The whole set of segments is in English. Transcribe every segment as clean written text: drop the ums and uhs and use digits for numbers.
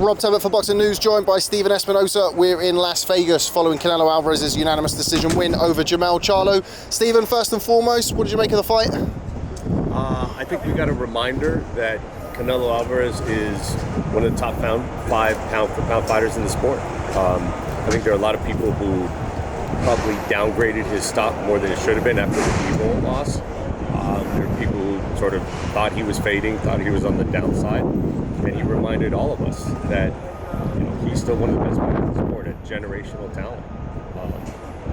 Rob Tebbutt for Boxing News, joined by Stephen Espinoza. We're in Las Vegas following Canelo Alvarez's unanimous decision win over Jermell Charlo. Stephen, first and foremost, what did you make of the fight? I think we got a reminder that Canelo Alvarez is one of the top 5 pound-for-pound fighters in the sport. I think there are a lot of people who probably downgraded his stock more than it should have been after the Evo loss. There are people who sort of thought he was fading, thought he was on the downside, and he reminded all of us that he's still one of the best fighters in the sport, a generational talent.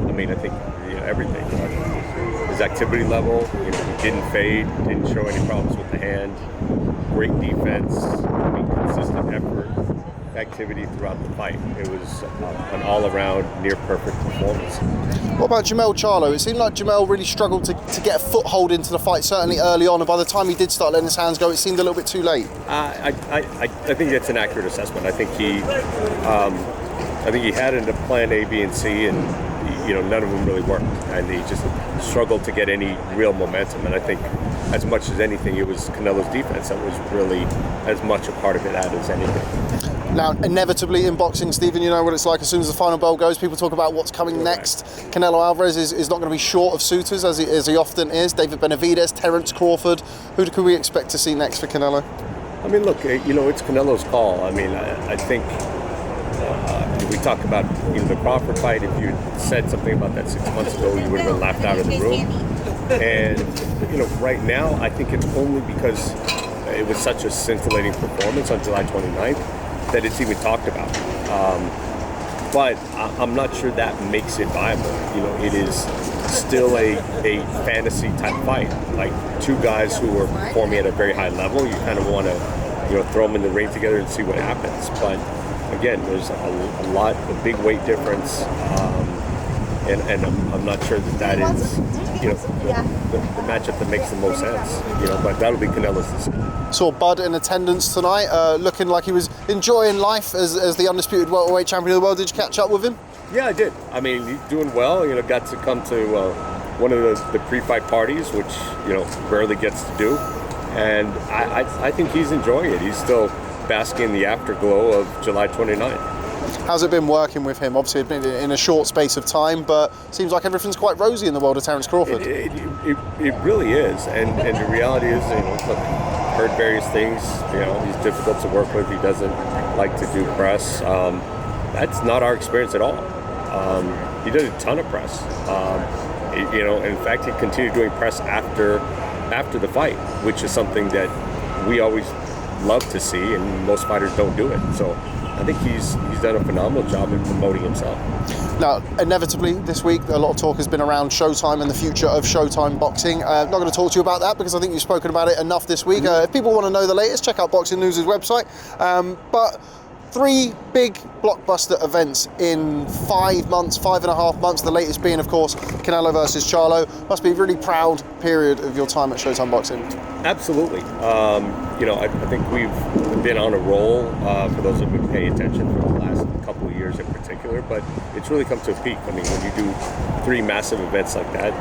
I think everything. His activity level, he didn't fade, didn't show any problems with the hand, great defense, consistent effort, activity throughout the fight. It was an all-around, near-perfect performance. What about Jermell Charlo? It seemed like Jermell really struggled to get a foothold into the fight, certainly early on, and by the time he did start letting his hands go, it seemed a little bit too late. I think that's an accurate assessment. I think he had a plan A, B, and C, and none of them really worked, and he just struggled to get any real momentum. And I think, as much as anything, it was Canelo's defense that was really as much a part of it as anything. Now, inevitably in boxing, Stephen, you know what it's like. As soon as the final bell goes, people talk about what's coming next. Canelo Alvarez is not going to be short of suitors, as he often is. David Benavidez, Terence Crawford. Who could we expect to see next for Canelo? Look, it's Canelo's call. I think if we talk about the Crawford fight, if you said something about that 6 months ago, you would have been laughed out of the room. And right now, I think it's only because it was such a scintillating performance on July 29th that it's even talked about. But I'm not sure that makes it viable. It is still a fantasy type fight. Like two guys who are performing at a very high level, you kind of want to throw them in the ring together and see what happens. But again, there's a big weight difference, and I'm not sure that is the matchup that makes the most sense. But that'll be Canelo's decision. Saw Bud in attendance tonight, looking like he was enjoying life as the undisputed welterweight champion of the world. Did you catch up with him? Yeah, I did. He's doing well. Got to come to one of the pre-fight parties, which rarely gets to do, and I think he's enjoying it. He's still basking in the afterglow of July 29th. How's it been working with him? Obviously, it's been in a short space of time, but seems like everything's quite rosy in the world of Terence Crawford. It really is, and the reality is, look, heard various things. He's difficult to work with. He doesn't like to do press. That's not our experience at all. He did a ton of press. In fact, he continued doing press after the fight, which is something that we always love to see, and most fighters don't do it. So I think he's done a phenomenal job in promoting himself. Now, inevitably, this week, a lot of talk has been around Showtime and the future of Showtime boxing. Not going to talk to you about that because I think you've spoken about it enough this week. If people want to know the latest, check out Boxing News' website. But 3 big blockbuster events in 5.5 months, the latest being, of course, Canelo versus Charlo. Must be a really proud period of your time at Showtime Boxing. Absolutely. I think we've been on a roll for those of you who pay attention for the last couple of years in particular, but it's really come to a peak. When you do 3 massive events like that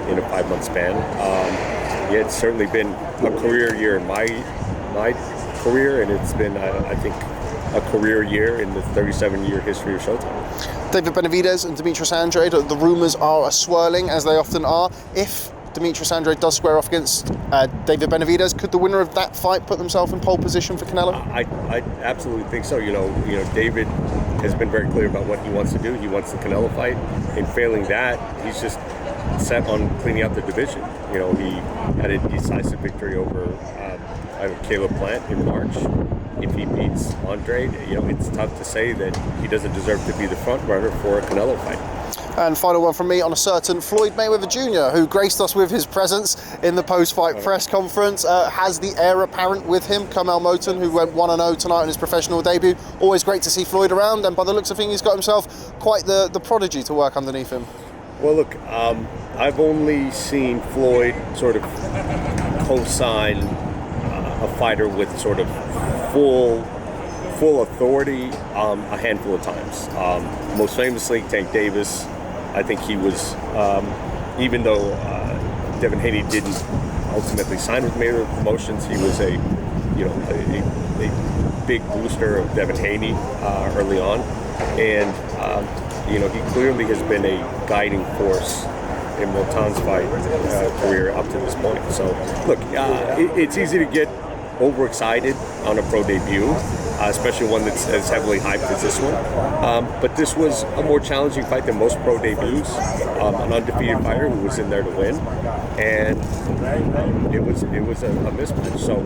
in a 5-month span, it's certainly been a career year in my career, and it's been, I think, a career year in the 37-year history of Showtime. David Benavidez and Demetrius Andrade, the rumours are swirling, as they often are. If Demetrius Andrade does square off against David Benavidez, could the winner of that fight put themselves in pole position for Canelo? I absolutely think so. David has been very clear about what he wants to do. He wants the Canelo fight. In failing that, he's just set on cleaning out the division. He had a decisive victory over Caleb Plant in March. If he beats Andrade, it's tough to say that he doesn't deserve to be the front runner for a Canelo fight. And final one from me on a certain Floyd Mayweather Jr., who graced us with his presence in the post-fight press conference. Has the heir apparent with him, Kamel Moton, who went 1-0 tonight on his professional debut. Always great to see Floyd around, and by the looks of things, he's got himself quite the prodigy to work underneath him. Well, look, I've only seen Floyd sort of co-sign a fighter with sort of full authority a handful of times. Most famously, Tank Davis. I think he was, even though Devin Haney didn't ultimately sign with Mayweather Promotions, he was a a big booster of Devin Haney early on, and he clearly has been a guiding force in Motan's fight career up to this point. So, look, it's easy to get overexcited on a pro debut, especially one that's as heavily hyped as this one. But this was a more challenging fight than most pro debuts. An undefeated fighter who was in there to win, and it was a mismatch. So,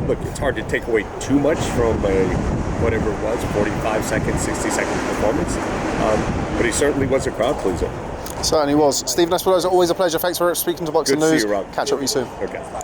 look, it's hard to take away too much from whatever it was, 45 second, 60 second performance. But he certainly was a crowd pleaser. Certainly was. Stephen Espinoza, always a pleasure. Thanks for speaking to Boxing Good to News. see you, Rob. Catch up with you soon. Okay.